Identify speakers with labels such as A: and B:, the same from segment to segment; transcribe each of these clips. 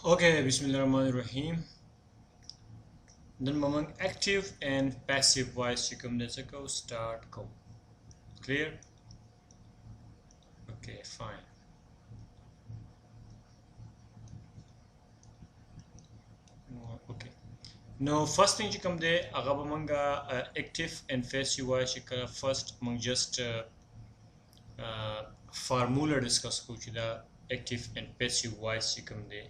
A: Okay, Bismillahirrahmanirrahim. Then among active and passive voice you come go start go. Clear? Okay, fine. Okay. Now first thing you come there agabamanga active and passive voice you first among just formula discuss ko the active and passive voice you come there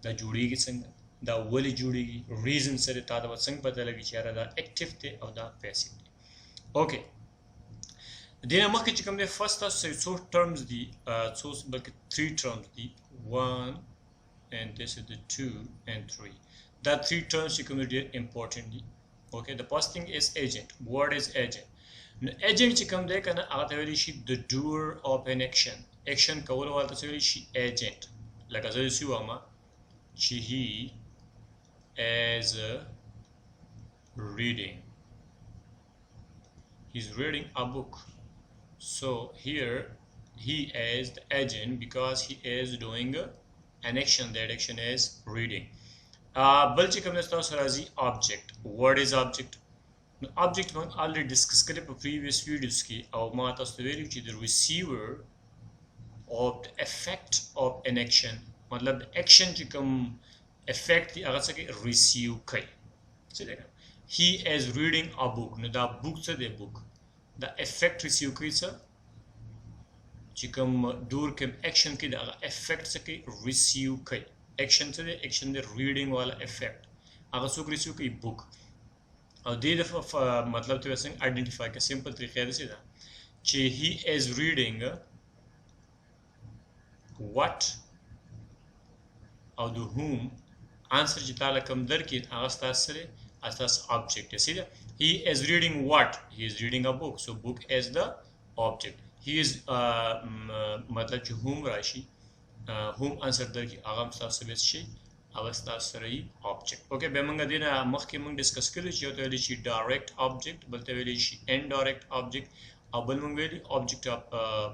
A: the judi ki sang the wali judi reason se ta da sang pata lagi chara the active te of the passive. Okay. Then I'm come the first so terms the so like three terms the one and this is the two and three. That three terms you come the importantly. Okay, the first thing is agent. What is agent? Now, agent you come there can the doer of an action. Action cover wal she agent. Like as I see he as reading. He's reading a book. So here he is the agent because he is doing an action. That action is reading. Balchi comes to object. What is object? Now, object one already discussed in previous videos ki our matas the value the receiver of the effect of an action. मतलब action to come effect the agar sake receive kai. He is reading a book. Now the book से the book. The effect receive kai sir. चिकम दूर के action की effect से की receive कई action से action दे reading वाला इफेक्ट अगर सुख रिसीव की बुक और दे दफा मतलब तो वैसे आइडेंटिफाई के सिंपल तरीके से था चे ही इज रीडिंग व्हाट और द whom आंसर जिताला कम दर की आस्ता से astas object है सीधा he is reading what he is reading a book so book is the object he is मतलब जो whom राशि whom answer दर की आगम स्टार से बेस शी अवस्था सही object okay बेमंगा देना मख के मंग डिस्कस कर लीजिए तो वाली शी direct object बलते वाली शी indirect object अब बल मंग वाली object of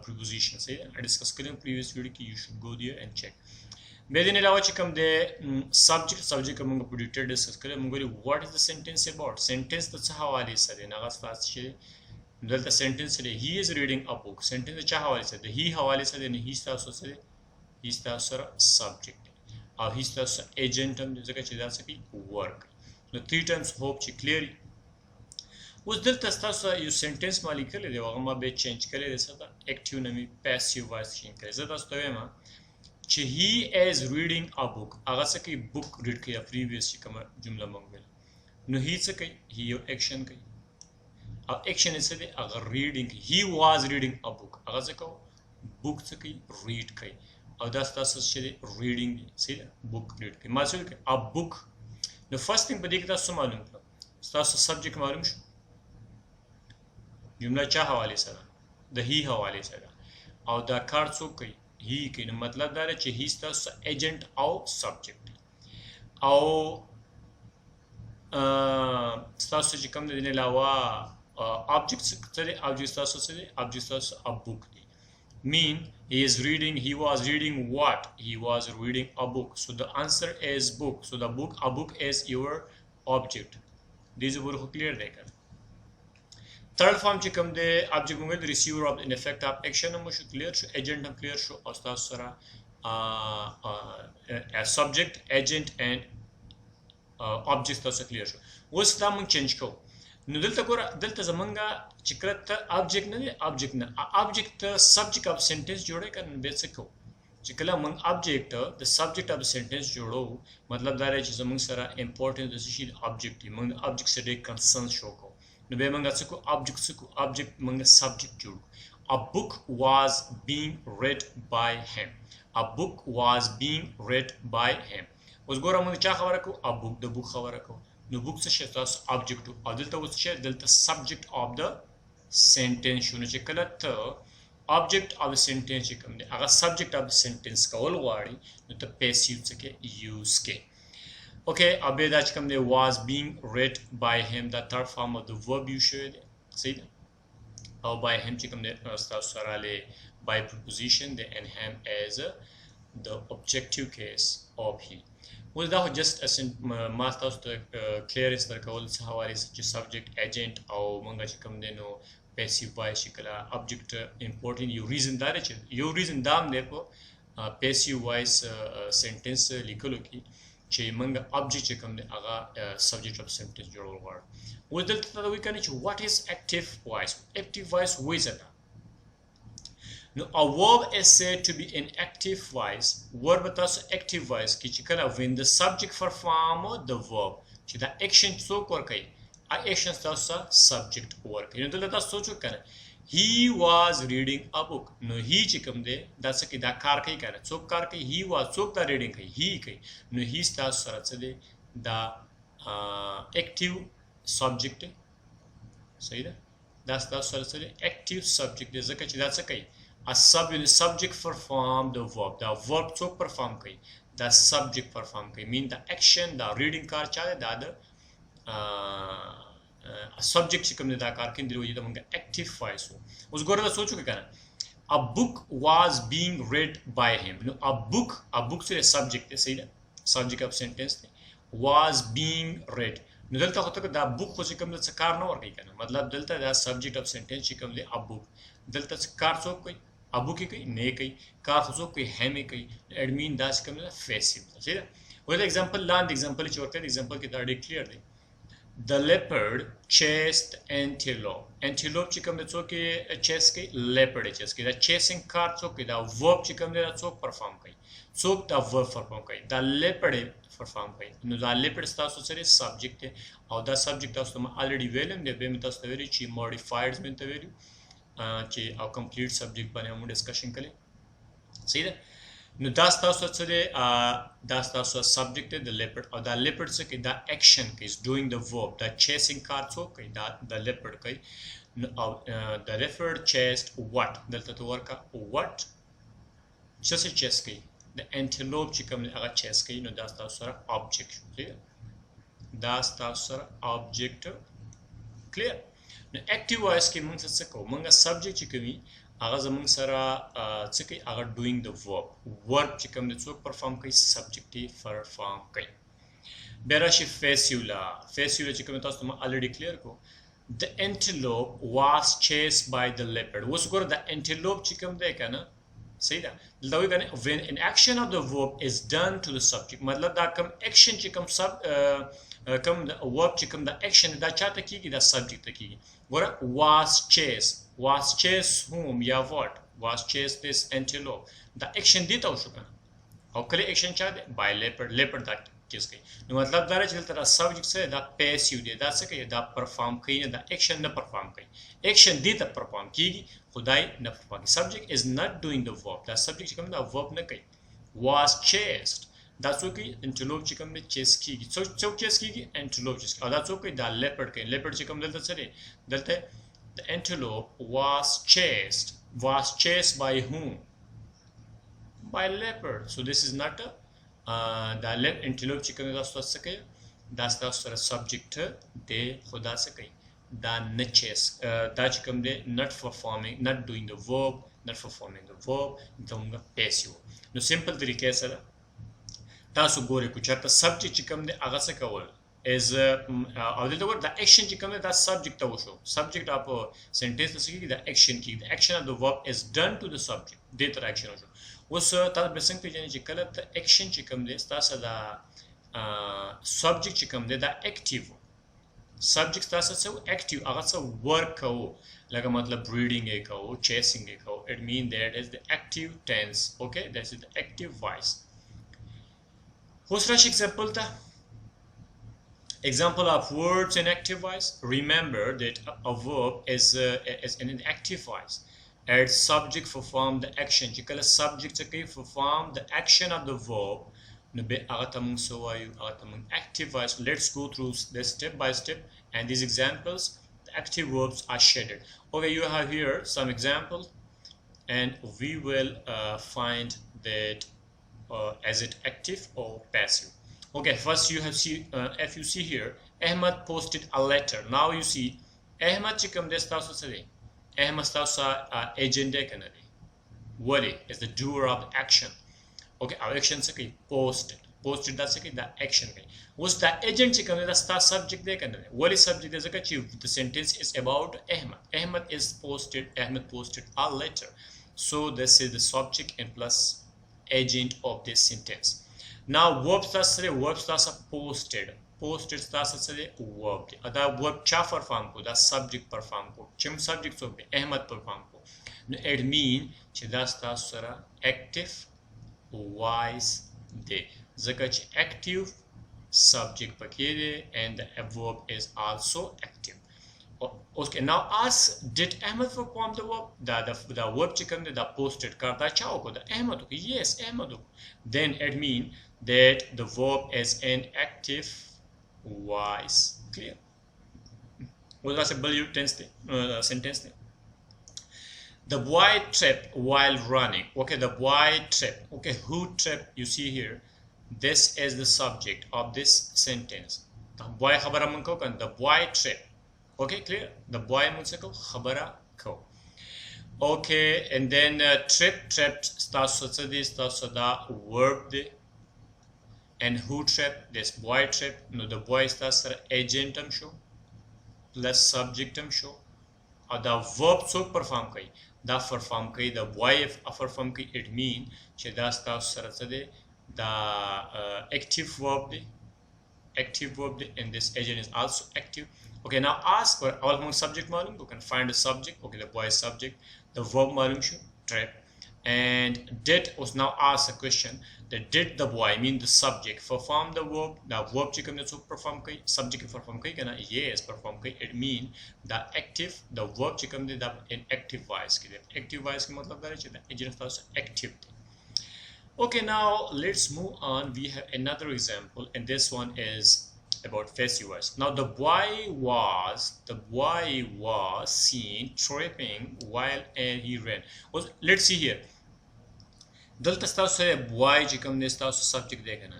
A: preposition से डिस्कस करें previous video की you should go there and check बेदिन अलावा चिकम दे subject का मंग predictor डिस्कस करें मंग वाली what is the sentence about sentence तो चाह वाली सरे नागा स्टार से the sentence today he is reading a book sentence cha hawale se he hawale se ne he starts se he starts subject or he starts agent हम जैसे कि चीज़ से work the three terms hope ची clearly उस दिल तस्ता सा ये sentence मालिक कर ले दे वाक़ में बे change कर ले दे सकता active नमी passive voice change कर ज़्यादा तो है मां ची he is reading a book अगर से कि book read किया previous ची कमर जुमला मंगल नो he से कहीं he यो action कहीं अब action is the agar reading he was reading a book agar se ko book se ki read kai और das से reading से book read kai मालूम है a book the first thing बड़ी किताब से मालूम है स्टार्स subject मालूम है जुमला क्या हवाले से the he हवाले से और the card सो कई he के मतलब दारे चे he स्टार्स agent और subject और स्टार्स से कम देने लावा objects a book mean he is reading he was reading what he was reading a book so the answer is book so the book a book is your object this is clear देकर third form ची कम दे object होंगे the receiver of in effect of action हम show clear show agent हम clear show अस्ता सरा as subject agent and object तो clear show वो स्टा हम change को No delta zamanga chikrata object na object na object subject of sentence जोड़े कर बेसिको चिकला मंग object the subject of the sentence जोड़ो मतलब दारे चीज़ मंग सारा important decision object मंग object से डे concern शो को न बे मंगा सको object मंग subject जोड़ो a book was being read by him a book was being read by him उस गोरा मंग क्या खबर को a book the book खबर को no book se tas object or delta was share delta subject of the sentence shunu che kala ta object of the sentence che kam de agar subject of the sentence ka wal wari no ta passive se ke use ke okay abe da che kam de was being read by him the third form of the verb you should say or by him che kam de sta sarale by preposition the and him as the objective case of he was that just as in master clear is the call hawari subject agent or manga chikam deno passive voice chikala object important you reason that you reason dam depo passive voice sentence likolo ki che manga object chikam de aga subject of sentence jurol word with that we can what is active voice with it. Now, a verb is said to be in active voice. Verb is active voice. When the subject perform the verb, the action so korkai. A action is subject work. You know that so kana. He was reading a book. No, he chikam de. That's a da car kai kana. So car kai he was so the reading kai. He kai. No, he starts saratse the active subject. Say that. That's the saratse active subject. That's a kai. A subject perform the verb. The verb to perform kai. The subject perform kai. Mean the action, the reading car chale, the other subject chikam da car kin dilo yida manga active voice ho. Us gora da sochu ke kana. A book was being read by him. You know, a book से subject है सही ना. Subject of sentence was being read. No dalta होता है that book को chikam da car ना और कहीं kana. मतलब dalta da subject of sentence chikam le a book. Dalta से car so कोई अबू की कई ने कई कार खुशो कोई है में कई एडमिन दास कम ना फेसिव ठीक है वो एग्जांपल लांड एग्जांपल चोरते एग्जांपल की दाड़ी clear they the leopard chased antelope चिकम दे चो के चेस के लेपर्ड चेस के द चेसिंग कार चो के द वर्ब चिकम दे चो परफॉर्म कई चो द वर्ब परफॉर्म कई द लेपर्ड परफॉर्म कई नो द लेपर्ड स्टास सरे सब्जेक्ट है और the subject of the already वेलम दे बे में तस वेरी ची मॉडिफाइड में तवेरी कि our complete subject बने हम discussion करें सही है no das the subject the leopard or the leopard से कि the action is doing the verb the chasing car so कि the leopard कहीं the leopard chased what दलता तो वर्क what जैसे chase कहीं the antelope चिकम अगर chase कहीं no das object ठीक है das object clear Now, active voice के मंग सको मंगा subject चिकमी आगा जमंग सरा चिकी आगा doing the verb चिकम ने चोक perform कई subject perform कई बेराशी facula चिकम तो तुम already clear को the antelope was chased by the leopard वो सुकर the antelope चिकम दे क्या ना सही था लवी करने when an action of the verb is done to the subject मतलब दा कम action चिकम come the verb चिकम the action दा चाहता की the subject की What was chased whom या what was chased this antelope the action dita उसका और कले action चाहते by leopard that किस कहीं नो मतलब दारे चलता है subject से दा passive दे दा से कहीं दा perform कहीं दा action न perform कहीं action dita perform की खुदाई न perform subject is not doing the verb the subject चिकम दा verb न कहीं was chased that's okay antelope चिकम में chase की so chase की antelope chase और that's okay the leopard कहीं leopard चिकम दलता सरे दलते the antelope was chased by whom by leopard so this is not the antelope चिकम में दास सके that's the subject de खुदा सके the not chase दा चिकम दे not doing the verb not performing the verb दंगा passive no simple तरीके से तासु गोरे कुछ आता subject चिकम दे आगा से कवल is the action चिकम they that subject था वो शो subject आप sentence से की the action of the verb is done to the subject दे तरह action हो शो उस तार बेसिंग पे जाने चिकला the action चिकम दे तासा the subject चिकम they the active subject तासा से वो active आगा से work का वो लगा मतलब breeding एक का वो chasing एक का वो it mean that is the active tense okay that is the active voice Hosrash example ta example of words in active voice remember that a verb is an active voice add subject perform the action jikala subject ke perform the action of the verb no be agatamung soayu agatamung active voice let's go through this step by step and these examples the active verbs are shaded okay you have here some examples and we will find that as it active or passive okay first you have see if you see here Ahmad posted a letter now you see Ahmad chikam desta sare Ahmad stasa agent kanadi wali is the doer of the action okay our action say posted posted da sake da action kai was the agent chi kam da sta subject de kan what is subject is the sentence is about Ahmad is posted Ahmad posted a letter, so this is the subject and plus agent of this sentence. Now verbs ta posted sta sare verb ada verb cha perform ko da subject perform ko chim subject so Ahmad perform ko it mean che da sta sara active voice de zakachi active subject pakede and the verb is also active. Okay, now ask, did Ahmad perform the verb? The verb chicken the posted karta chao ko the Ahmad. Yes, Ahmad. Then it mean that the verb is an active voice. Clear? What was a value tense sentence? The boy tripped while running. Okay, the boy tripped. Okay, who tripped? You see here, this is the subject of this sentence. The boy khabara manko kan the boy tripped. Okay, clear? The boy munsako khabara ko. Okay, and then tripped starts the verb de. And who tripped? This boy tripped. No, the boy starts agentum show plus subjectum show. The verb so perform kai. The perform kai the boy perform kai it mean che da starts the active verb de. And this agent is also active. Okay, now ask for all subject malum. You can find the subject. Okay, the boy is subject. The verb malum should trip. And did was now ask a question that did the boy mean the subject perform the verb? The verb chikam ne so perform kai subject perform kai kana yes perform kai it mean the active the verb chikam de the inactive voice ke active voice ke matlab dare che the agent is active. Okay, now let's move on. We have another example, and this one is about passive voice. Now the boy was seen tripping while and he ran. Let's see here. Dalta say boy chikam ne subject dekana.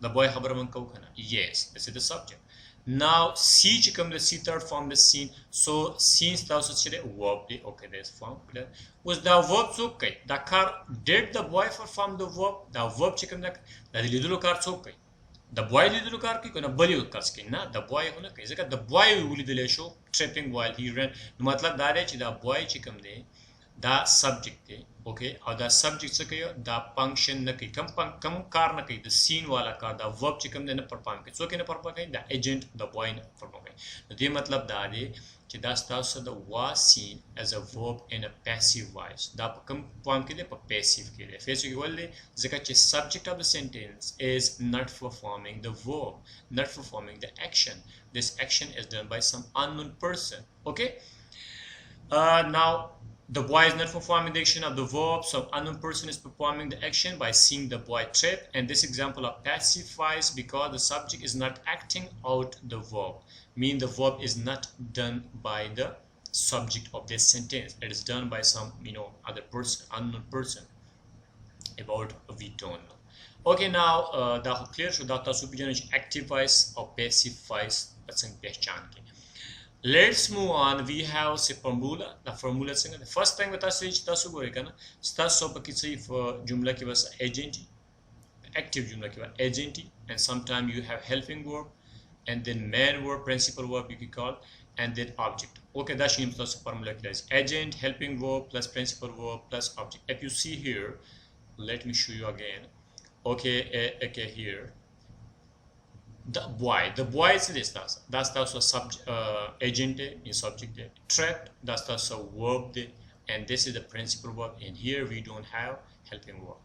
A: The boy habarman kau kana. Yes, this is the subject. Now C chikam the C third form the scene. So scene starts to verb de. Okay, this form clear. Was the verb so okay? The car did the boy perform the verb? The verb chikam the little car so okay. The boy little car ki kona bali kaski na the boy hona kai zaka the boy will the show tripping while he ran. Matlab dare chi the boy chikam de the subject de. Okay, or the subject se kayo the function na kai kam car na kai the scene wala car the verb chikam de na perform kai so ke na perform kai the agent the boy na perform kai. So the matlab dare chi the starts the was seen as a verb in a passive voice. The kam form ke de passive ke de passive ke wale zaka chi subject of the sentence is not performing the verb, not performing the action. This action is done by some unknown person. Okay, now the boy is not performing the action of the verb, so unknown person is performing the action by seeing the boy trip. And this example of passive voice because the subject is not acting out the verb, mean the verb is not done by the subject of this sentence. It is done by some other person, unknown person about we don't know. Okay, now the clear so that the active voice or passive voice that's in pehchan ke. Let's move on. We have say formula. The formula singa the first time bata switch tasu gore kana sta so pakitsi for jumla ki was agent active jumla ki was agent and sometimes you have helping verb and then main verb principal verb you can call and then object. Okay, that's the formula is agent helping verb plus principal verb plus object. If you see here, let me show you again. Okay, okay here. The boy is this that's also subject agent in subject trapped that's also verb and this is the principal verb and here we don't have helping verb.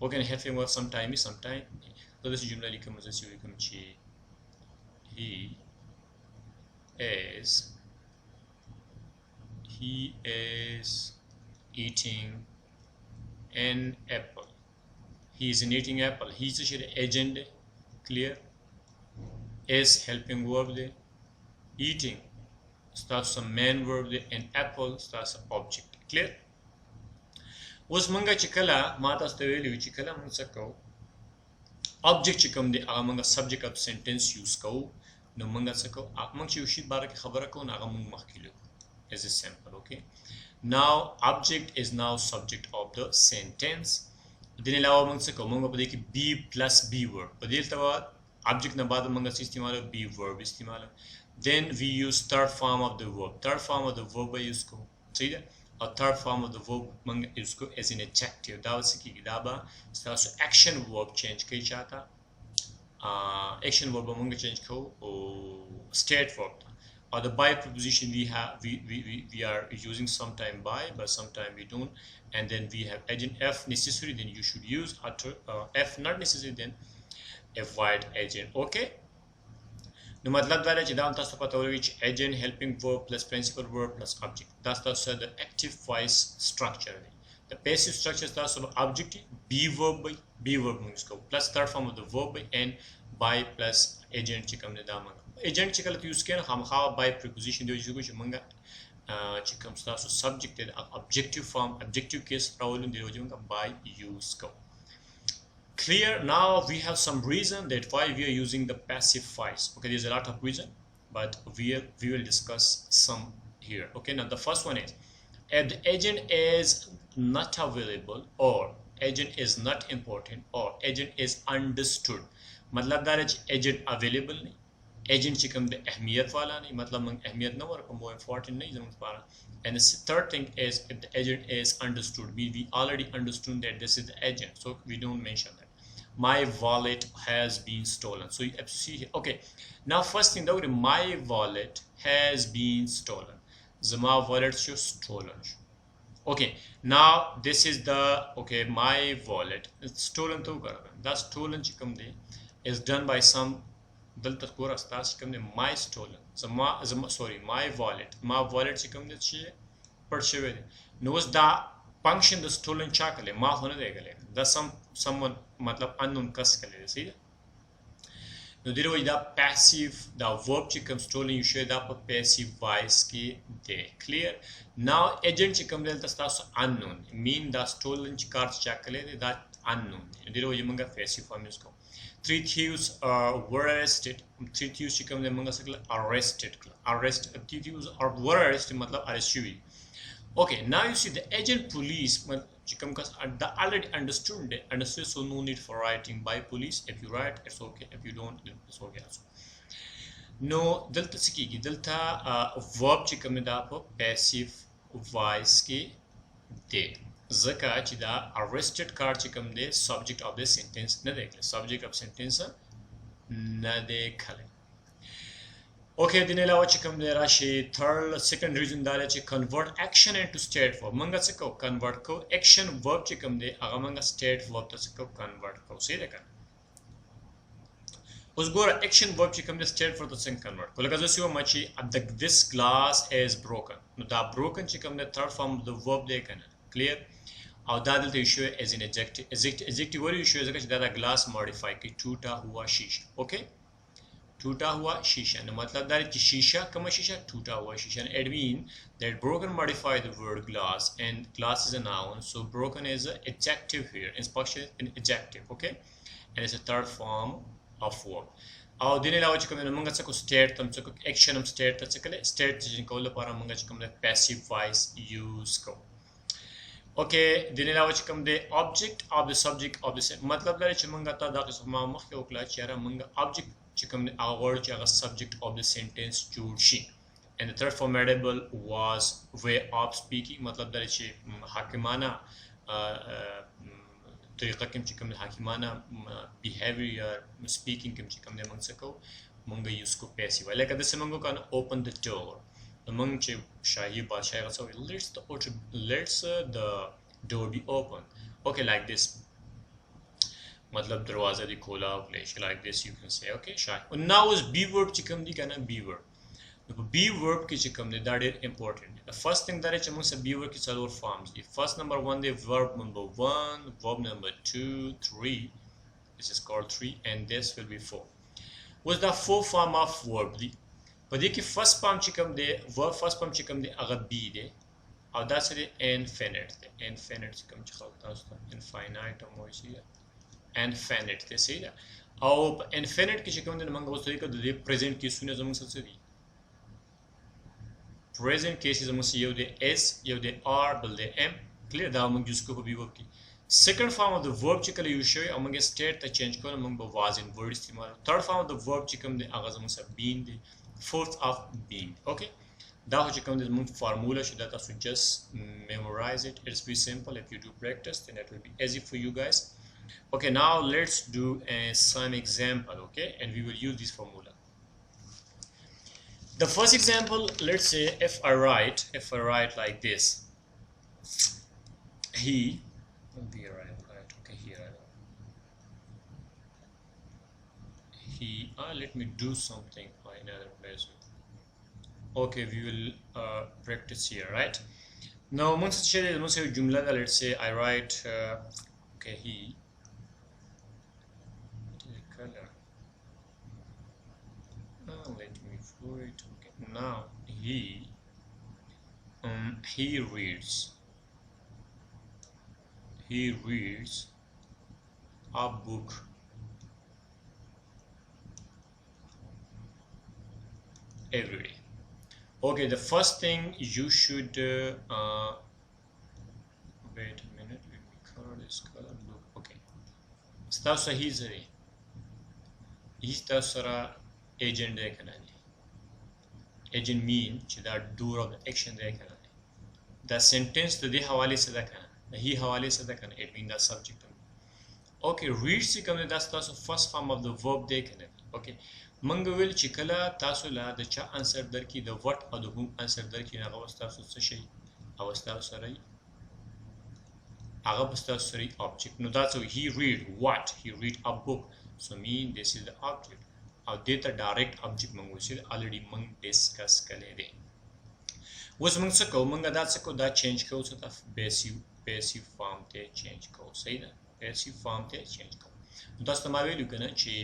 A: Okay, helping verb sometime so this jumla likam se we come chi he is eating an apple. He is eating apple. He is the agent. Clear? Is helping verb de. Eating starts some main verb de and apple starts object. Clear? Was manga chikala mata steveli chikala munsako object chikam de agamanga subject of sentence use ko no manga sako amang chushi barak khabara ko na agamung mahkilo as a sample. Okay, now object is now subject of the sentence دین علاوه موږ څه کوو موږ په دې کې be plus be verb په دې ته object نه بعد موږ څه استعمالو be verb استعمالو then we use third form of the verb به use کوو صحیح ده او third form of the verb موږ use کوو as an adjective دا څه کیږي دا به تاسو action verb change کوي چاته action verb به موږ change کوو او state verb or the by preposition we are using sometime by but sometime we don't and then we have agent f necessary then you should use after f not necessary then avoid agent okay no matlab da che da tاسو پته ولرئ چې agent helping verb plus principal verb plus object that's the active voice structure the passive structure تاسو object be verb means ko plus third form of the verb and by plus agent چې کوم نه دا موږ agent چې کله یوز کین خامخا by preposition دی چې موږ چې کوم تاسو subject دی objective form objective case راولون دی چې موږ by use کو clear now we have some reason that why we are using the passive voice okay there's a lot of reason but we will discuss some here okay now the first one is if the agent is not available or agent is not important or agent is understood मतलब دا چې agent available नहीं agent چې کوم د اهمیت والا نه مطلب موږ اهمیت نه ورکوم مو important نه زموږ لپاره and the third thing is if the agent is understood we already understood that this is the agent so we don't mention that my wallet has been stolen so you have to see here okay now first thing though my wallet has been stolen zama wallet is stolen okay now this is the okay my wallet it's stolen to that stolen چې کوم دی is done by some دلته کور استاس کوم دی my stolen زما sorry my wallet چې کوم دی چې پړ شوی دی نو اوس دا function د stolen چا کله ما هونه دی کله دا someone مطلب unknown کس کله دی صحیح نو دی وای دا passive دا verb چې کوم stolen یو شی دا په passive voice کې دی clear now agent چې کوم دی تاسو unknown mean دا stolen چې کار چا کله دی دا unknown دی وای موږ passive form use کوو three thieves were arrested three thieves چې کوم دی موږ سره arrested three thieves were arrested مطلب arrest شوی okay now you see the agent police چې کوم کس already understood so no need for writing by police if you write it's okay if you don't it's okay also no دلته څه کیږي دلته verb چې کوم دا په passive voice کې دی ځکه چې دا arrested کار چې کوم دی subject of the sentence نه دی subject of sentence نه دی کله okay دین علاوه چې کوم دی راشي third second reason دا چې convert action into state verb موږ څه کو convert کو action verb چې کوم دی هغه موږ state verb ته څه کو convert کو صحیح ده کنه اوس ګوره action verb چې کوم دی state verb ته څنګه convert کو لکه زه سیو مچي this glass is broken نو دا broken چې کوم دی third form of the verb دی کنه clear او دا دلته شو as an adjective ورې شو ځکه چې دا glass modify کی ټوټه ہوا شیشه okay ٹوٹا ہوا شیشہ نو مطلب دا چې شیشہ کوم شیشہ ټوټا ہوا شیشہ it mean that broken modify the word glass and glass is a noun so broken is an adjective here inspection an adjective okay and it's a third form of verb او دین علاوه چې کوم موږ څه کو state تم څه کو action هم state ته څه کله state چې کول لپاره موږ چې کوم passive voice use کو okay دین علاوه چې کوم دی object of the subject of the مطلب دا چې موږ ته دا قسمه مخکې وکړه چې را موږ object چې کوم our word چې هغه subject of the sentence جوړ شي and the third formidable was way of speaking مطلب دا چې حاکمانه طریقه کوم چې کوم حاکمانه behavior speaking کوم چې کوم دی موږ څه کوو موږ یوز کو passive لکه د سمونګو کنه open the door among Shahi Bashai also let's the door be open okay like this matlab darwaza di khola like this you can say okay Shahi and now is be verb chikam di kana be verb the be verb ki chikam di that is important the first thing that is among be verb ki salor forms the first number 1 the verb number 1 verb number 2 3 this is called 3 and this will be 4 was the four form of verb the په دې کې first form چې کوم دی verb first form چې کوم دی هغه be دی او دا څه دی infinite دی infinite چې کوم چې خلک تاسو ته infinite هم وایي شي infinite دی صحیح ده او په infinite کې چې کوم دی موږ اوس د present کیسونه زموږ څه دي present cases زموږ یو دی s یو دی are بل دی am clear دا موږ یوز کوو په be verb کې second form of the verb چې کله یو شوی امنګ state ته change کول موږ به was in word استعمال third form of the verb چې کوم دی هغه زموږ سره being دی fourth of being okay دا چې کوم دی موږ formula should that also just memorize it. It's very simple. If you do practice then it will be easy for you guys. Okay, now let's do some example, okay, and we will use this formula. The first example, let's say if I write like this, he be right, okay, here he let me do something in another place. Okay, we will practice here, right? Now once jumla, let's say I write okay, he color. Let me do it. Okay, now he reads a book every day. Okay, the first thing you should wait a minute, let me color this color blue. Okay, stasa he's tasara agent de kanani. Agent mean che da door of the action de kanani. The sentence to the hawale se da kana. He hawale se da kana. It means the subject. Okay, read se come that's the first form of the verb de kanani. Okay. منګویل چې کله تاسو لا د چا انسر درکې د وټ او د هوم انسر درکې هغه واستاسو څه شي او واستاسو سره هغه واستاسو سره object. No, that's how he read what he read a book, so mean this is the object او data direct object منګو چې already منګ discuss کړی دی. اوس منګ څه کوو منګ دا څه کوو دا change کوو څه ته passive form ته change کوو. صحیح ده passive form ته change کوو. نو تاسو ما ویلو کنه چې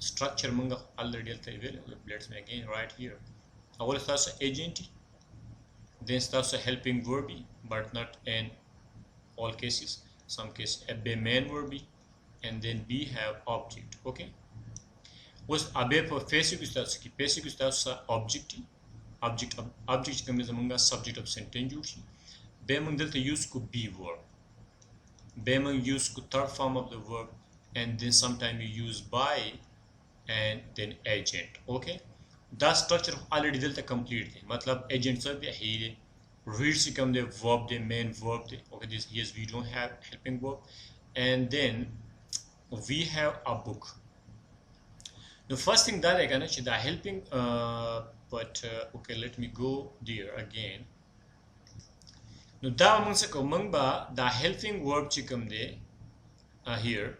A: structure منگا already available. Let's me again right here. Our starts agent, then starts a helping verb, but not in all cases. Some cases a be main verb, and then B have object. Okay. Was abe for basic starts ki basic starts object comes among subject of sentence juicy. Be among the use could be verb. Be among use could third form of the verb, and then sometimes you use by and then agent. Okay, that structure already delta complete thi. Matlab agent sab he reads come the verb, the main verb. Okay, this yes we don't have helping verb, and then we have a book. The first thing that I can actually the helping but okay, let me go there again. No, da among sa ko mangba the helping verb chikam de here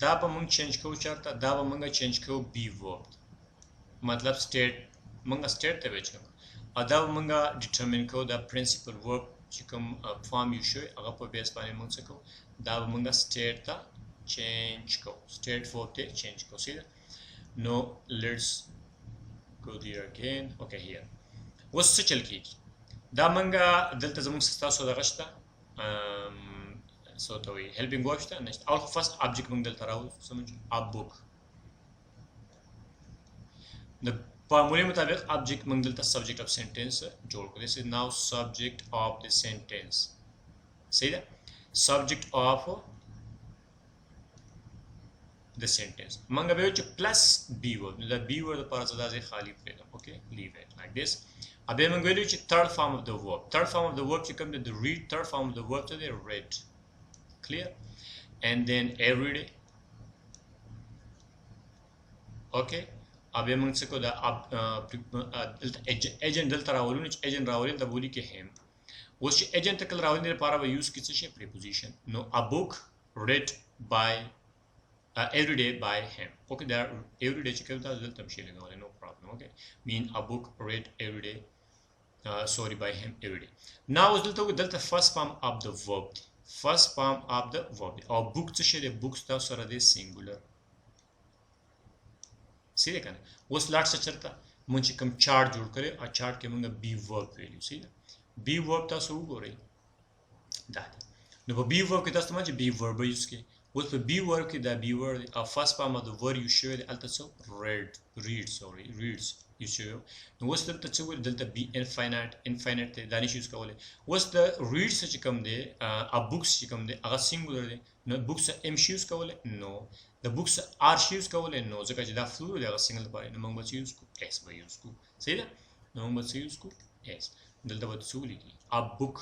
A: دا به مونږ چینج کوو چرته دا به مونږ چینج کوو بی ورب مطلب سټیټ مونږ سټیټ ته وچو ا دا به مونږ ډیټرمین کوو دا پرنسپل ورب چې کوم فارم یو شوی هغه په بیس باندې مونږ څه کوو دا به مونږ سټیټ ته چینج کوو سټیټ ورب ته چینج کوو سیده نو لیټس go there again. Okay, here اوس څه چل کیږي دا مونږ دلته زموږ تاسو دغه شته so to helping verb shta next our first object mong dal tarao samajh a book the formula mutabiq object mong dal ta subject of sentence jod ko. This is now subject of the sentence. See that subject of the sentence manga be plus b word the b word the par zada ze khali freedom. Okay, leave it like this. Abe mong velu third form of the verb. Third form of the verb come the read. Third form of the verb to the read. Clear? And then every day. Okay, abe mong se ko da agent dal tarawulu agent rawul da boli ke hem was agent kal rawul ne para use kitse she preposition. No, a book read by every day by him. Okay, there every day chikal da dal tamshil no problem. Okay, mean a book read every day sorry by him every day. Now was the first form of the verb. First form of the verb or book to share the books that are the singular. See the was lot such a munch come chart jod kare a chart ke munga b verb value. See b verb ta so go rahi that no b verb ke ta samajh b verb use ke was the b verb ke da b verb a first form of the verb you share the alta so reads issue. Was the two delta be infinite the issues kawale was the reads such come de a books come de a singular no books mcus kawale no the books are shoes kawale no zaka da flu de a single bar no mong but use ku s by use ku say that no mong but use ku s delta but suli a book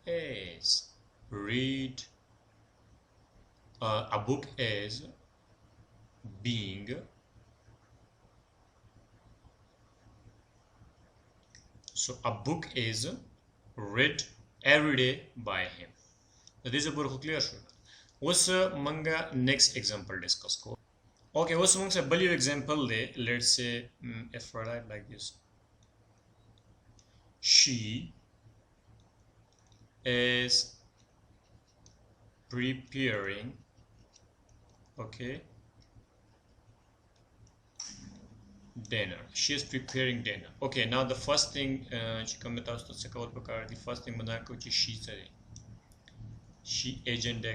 A: is read a book is being so a book is read every day by him. This is a clear. What's manga next example discuss ko? Okay, what's amongst a value example there? Let's say if I write like this. She is preparing, okay, dinner. She is preparing dinner. Okay, now the first thing the first thing she said she agent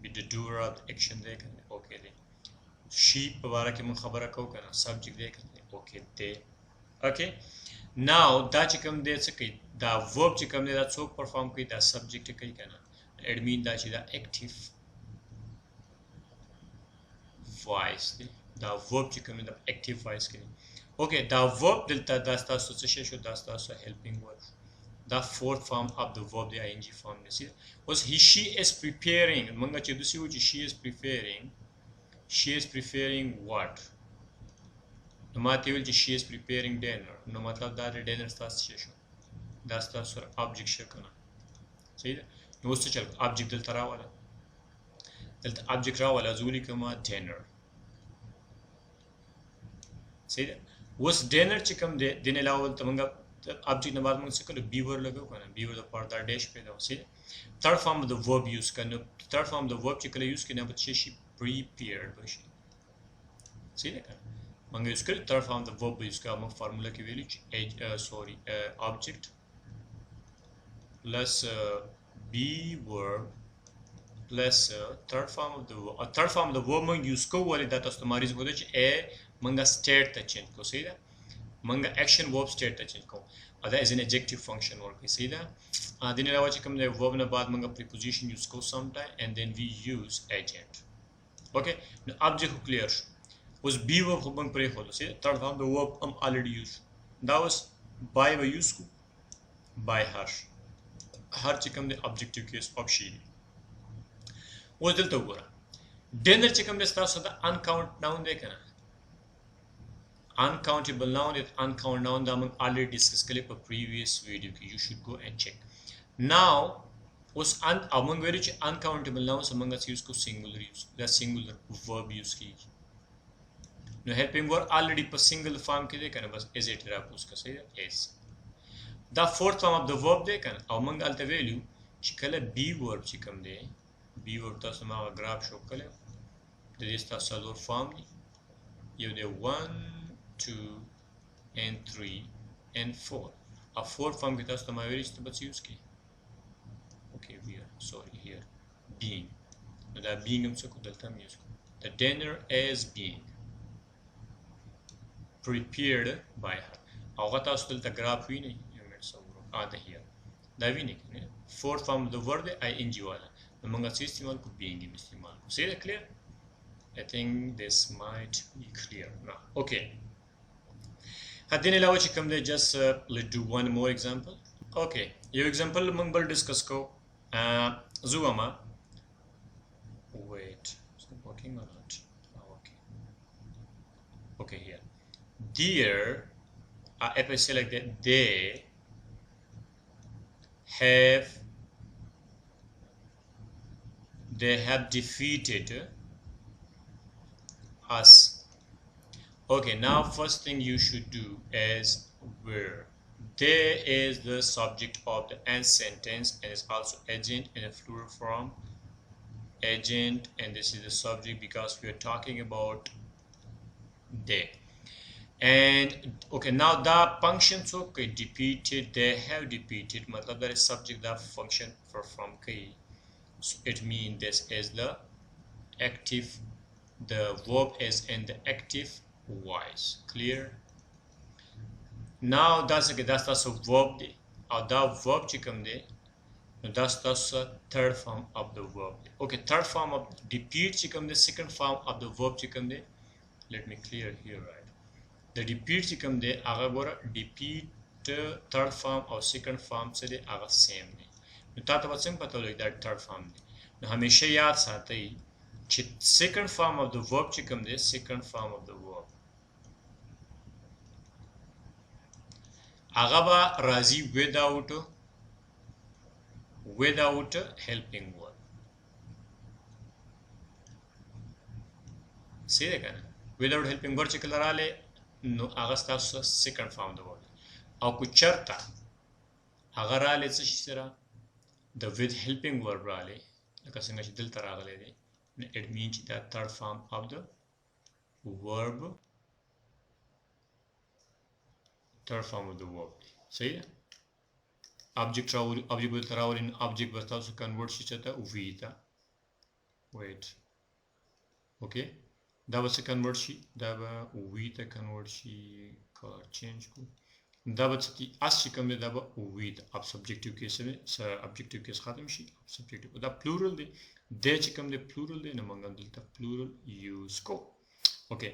A: with the doer of the action okay she subject okay they okay now that the verb that so perform the subject it means that the active voice the verb the active voice okay the verb delta that's the association that's the helping word the fourth form of the verb the ing form was she is preparing manga she is preparing what no matter she is preparing dinner no matter that dinner association that's the sort of object shakana see no such object delta rawala delta object rawala zuli kama dinner see that was dinner chikam de din alawal tamanga object na baad mang sakalo beaver lagaw kana beaver the parda dash pe daw see third form of the verb use kana third form of the verb chikala use kana but she prepared bashi see that manga use kar third form of the verb use ka formula ki value object plus be verb plus third form of the verb mang use ko wale that as tomorrow is going to a manga state ta change ko see that manga action verb state ta change ko that is an adjective function work we see that din alawa chikam the verb na baad manga preposition use ko sometime and then we use agent okay now object clear was be verb bang pre holo see third form the verb already used that was by use ko by her chikam the objective case of she was delta gora dinner chikam the start so the uncount noun dekana uncountable noun is uncountable noun that we already discussed in a previous video you should go and check now was among which uncountable nouns among us use ko singular use the singular verb use ki no helping word already per single form ke dekana bas is it rap uska say is the fourth form of the verb dekana among all the value chikala be verb chikam de be verb ta sama graph show kale the is the salor form you the 1 2 and 3 and 4 a 4 form kita sama very but use ki okay we are sorry here being the being हम सबको delta में use the dinner is being prepared by her अगर तो उसको delta graph हुई नहीं ये मेरे सब आते here the भी नहीं fourth form the word ing वाला तो मंगा से इस्तेमाल को being में इस्तेमाल को see that clear I think this might be clear now okay hadin alawa chikam de just let's do one more example okay your example mangbal discuss ko zuama wait is it working or not okay okay here dear if I say like that they have defeated us. Okay, now first thing you should do is where there is the subject of the end sentence and it's also agent in a plural form agent and this is the subject because we are talking about they and okay now the functions okay defeated they have defeated matlab that is subject that function for from k so it means this is the active the verb is in the active voice clear now that's okay, that's the verb دی او دا verb چې کوم دی نو that's the third form of the verb دی. Okay, third form of repeat چې کوم دی second form of the verb چې کوم دی let me clear here right the repeat چې کوم دی هغه ګوره repeat third form او second form څه دی هغه same دی نو تاسو به څنګه پته ولګي دا third form دی نو همیشه یاد ساتئ چې second form of the verb چې کوم دی second form of the verb هغه به راځي without helping word صحیح ده کنه without helping word چې کله رااله نو هغه ستاسو second form د word او کو چرته هغه رااله څه شي سره د with helping word رااله لکه څنګه چې دلته راغلی دی نو it means that third form of the verb third form of the verb صحیح ده object راولي object به راولي نو object به تاسو convert شي چته we ته wait okay دا به څه convert شي دا به we ته convert شي color change کو دا به څه اس چې کوم دی دا به we ته اب subjective case نه objective case ختم شي subjective دا plural دی د چې کوم دی plural دی نو موږ دلته plural use کو okay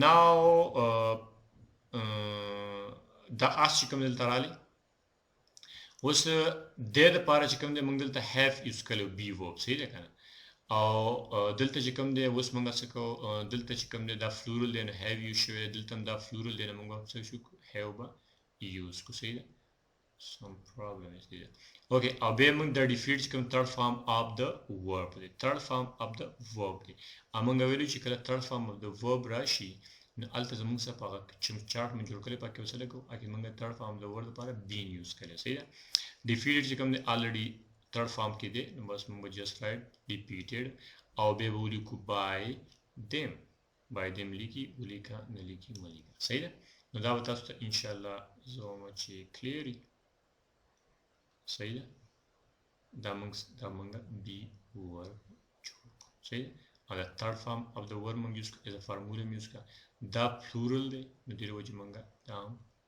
A: now دا اس چې کوم دلته رالی اوس د لپاره چې کوم دی موږ دلته have use کړو be verb صحیح ده کنه او دلته چې کوم دی اوس موږ څه کو دلته چې کوم دی دا plural دی نو have use شوی دلته دا plural دی نو موږ څه شو have به use کو صحیح ده some problem is there okay او به موږ د defeat چې کوم third form of the verb دی third form of the verb دی موږ ویلو چې کله third form of the verb راشي نو الته زموږ څه په چارت مې جوړ کړی پکې وسله کو اګه موږ third form the word لپاره been use کړی صحیح ده defeated چې کوم دی already third form کې دی نو بس موږ just write repeated او به ولیکو by them لیکي ولیکا نه لیکي ملیکا صحیح ده نو دا به تاسو ته ان شاء الله زوم چې clear صحیح ده دا موږ be word جوړ صحیح او the third form of the word موږ use as a formula use کا دا plural دی نو دې وجه موږ دا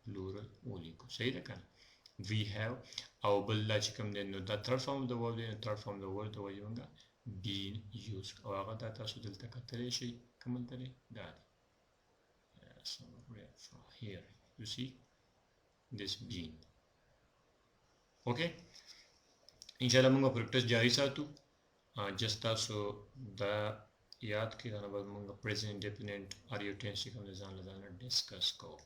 A: plural ولیکو صحیح ده کنه we have او بل لا چې کوم دی نو دا third form of the word دی third form of the word ته وایي موږ been use او هغه دا تاسو دلته کتلی شئ کوم دلته دا دی somewhere from here you see this been okay ان شاء الله موږ پریکټس جاری ساتو just تاسو دا یاد کړئ دا به موږ present indefinite or your tense کوم ځان له ډسکس کوو